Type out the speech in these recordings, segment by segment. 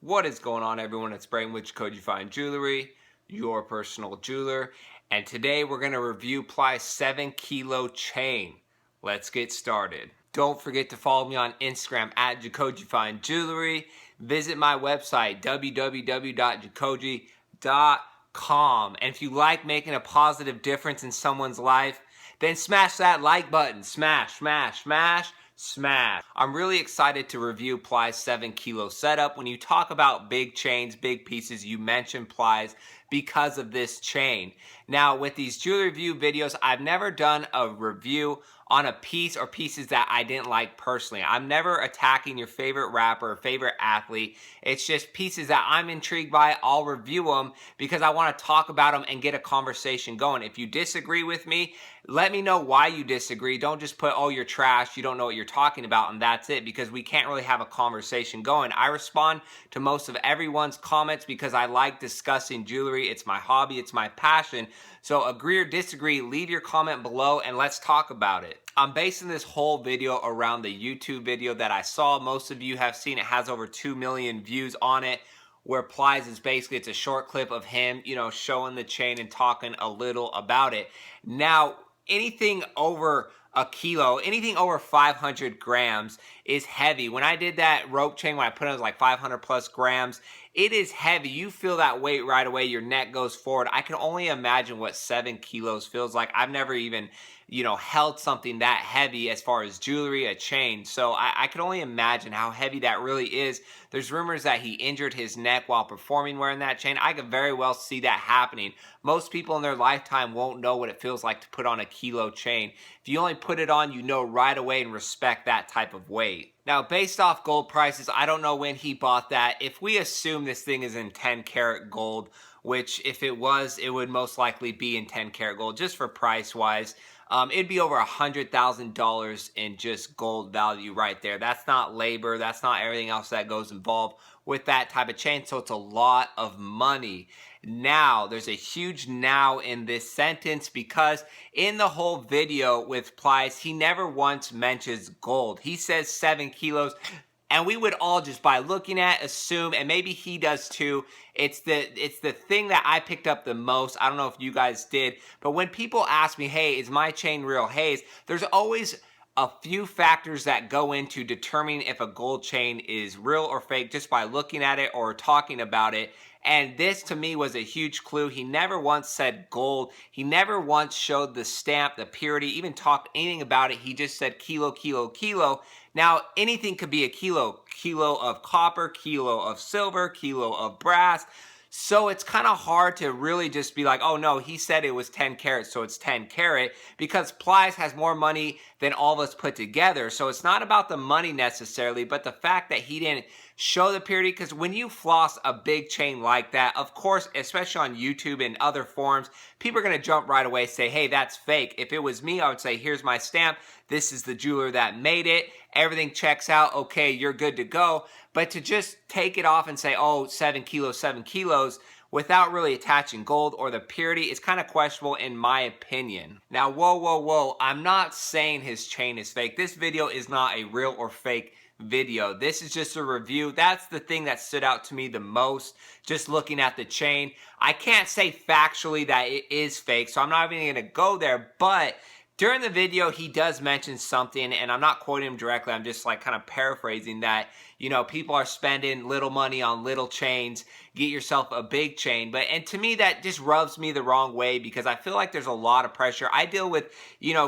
What is going on, everyone? It's Brain with JACOJE Fine Jewelry, your personal jeweler. And today we're going to review Plies 7-kilo chain. Let's get started. Don't forget to follow me on Instagram at JACOJE Fine Jewelry. Visit my website, www.jacoje.com. And if you like making a positive difference in someone's life, then smash that like button. Smash, smash, smash. Smash. I'm really excited to review Plies 7-kilo setup. When you talk about big chains, big pieces, you mention Plies because of this chain. Now, with these jewelry review videos, I've never done a review on a piece or pieces that I didn't like personally. I'm never attacking your favorite rapper or favorite athlete. It's just pieces that I'm intrigued by. I'll review them because I want to talk about them and get a conversation going. If you disagree with me, let me know why you disagree. Don't just put, oh, you're trash, you don't know what you're talking about, and that's it, because we can't really have a conversation going. I respond to most of everyone's comments because I like discussing jewelry. It's my hobby, it's my passion. So agree or disagree, leave your comment below and let's talk about it. I'm basing this whole video around the YouTube video that I saw. Most of you have seen it. Has over 2 million views on it, where Plies is basically, it's a short clip of him, showing the chain and talking a little about it. Now, anything over a kilo, anything over 500 grams is heavy. When I did that rope chain, when I put it, it was like 500 plus grams. It is heavy. You feel that weight right away. Your neck goes forward. I can only imagine what 7 kilos feels like. I've never even, held something that heavy as far as jewelry, a chain. So I can only imagine how heavy that really is. There's rumors that he injured his neck while performing wearing that chain. I could very well see that happening. Most people in their lifetime won't know what it feels like to put on a kilo chain. If you only put it on, you know right away and respect that type of weight. Now, based off gold prices, I don't know when he bought that. If we assume this thing is in 10 karat gold, which if it was, it would most likely be in 10 karat gold, just for price wise. It'd be over $100,000 in just gold value right there. That's not labor. That's not everything else that goes involved with that type of chain. So it's a lot of money. Now, there's a huge now in this sentence, because in the whole video with Plies, he never once mentions gold. He says 7 kilos. And we would all just, by looking at, assume, and maybe he does too, it's the thing that I picked up the most. I don't know if you guys did, but when people ask me, hey, is my chain real haze? There's always a few factors that go into determining if a gold chain is real or fake just by looking at it or talking about it. And this to me was a huge clue. He never once said gold. He never once showed the stamp, the purity, even talked anything about it. He just said kilo, kilo, kilo. Now, anything could be a kilo. Kilo of copper, kilo of silver, kilo of brass. So it's kind of hard to really just be like, oh no, he said it was 10 karat, so it's 10 karat, because Plies has more money than all of us put together. So it's not about the money necessarily, but the fact that he didn't show the purity, because when you floss a big chain like that, of course, especially on YouTube and other forums, people are going to jump right away and say, hey, that's fake. If it was me, I would say, here's my stamp. This is the jeweler that made it. Everything checks out. Okay, you're good to go. But to just take it off and say, oh, 7 kilos, 7 kilos, without really attaching gold or the purity, is kind of questionable in my opinion. Now, whoa, whoa, whoa. I'm not saying his chain is fake. This video is not a real or fake video. This is just a review. That's the thing that stood out to me the most, just looking at the chain. I can't say factually that it is fake, so I'm not even going to go there, but during the video, he does mention something, and I'm not quoting him directly, I'm just like kind of paraphrasing that, people are spending little money on little chains, get yourself a big chain. And to me, that just rubs me the wrong way, because I feel like there's a lot of pressure. I deal with,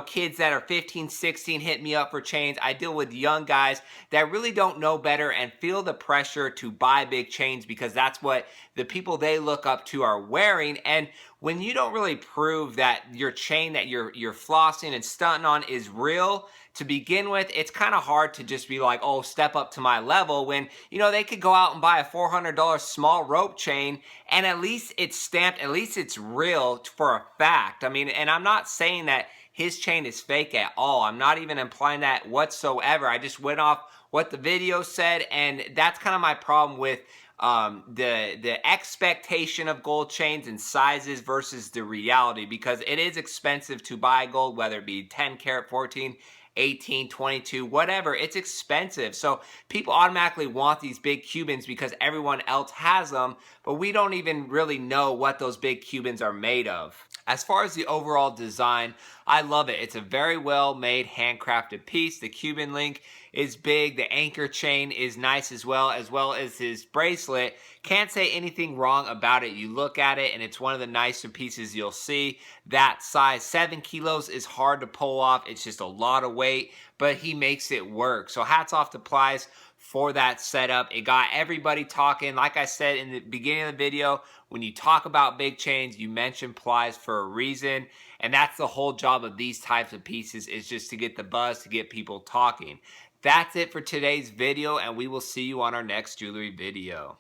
kids that are 15, 16, hit me up for chains. I deal with young guys that really don't know better and feel the pressure to buy big chains because that's what the people they look up to are wearing. And when you don't really prove that your chain that you're flossing and stunting on is real to begin with, it's kind of hard to just be like, oh, step up to my level, when, they could go out and buy a $400 small rope chain and at least it's stamped, at least it's real for a fact. I mean, and I'm not saying that his chain is fake at all. I'm not even implying that whatsoever. I just went off what the video said, and that's kind of my problem with the expectation of gold chains and sizes versus the reality, because it is expensive to buy gold, whether it be 10 karat, 14, 18, 22, whatever. It's expensive. So people automatically want these big Cubans because everyone else has them, but we don't even really know what those big Cubans are made of. As far as the overall design, I love it. It's a very well made, handcrafted piece. The Cuban link is big. The anchor chain is nice as well as his bracelet. Can't say anything wrong about it. You look at it and it's one of the nicer pieces you'll see. That size, 7 kilos, is hard to pull off. It's just a lot of weight, but he makes it work. So hats off to Plies for that setup. It got everybody talking. Like I said in the beginning of the video, when you talk about big chains, you mention Plies for a reason. And that's the whole job of these types of pieces, is just to get the buzz, to get people talking. That's it for today's video, and we will see you on our next jewelry video.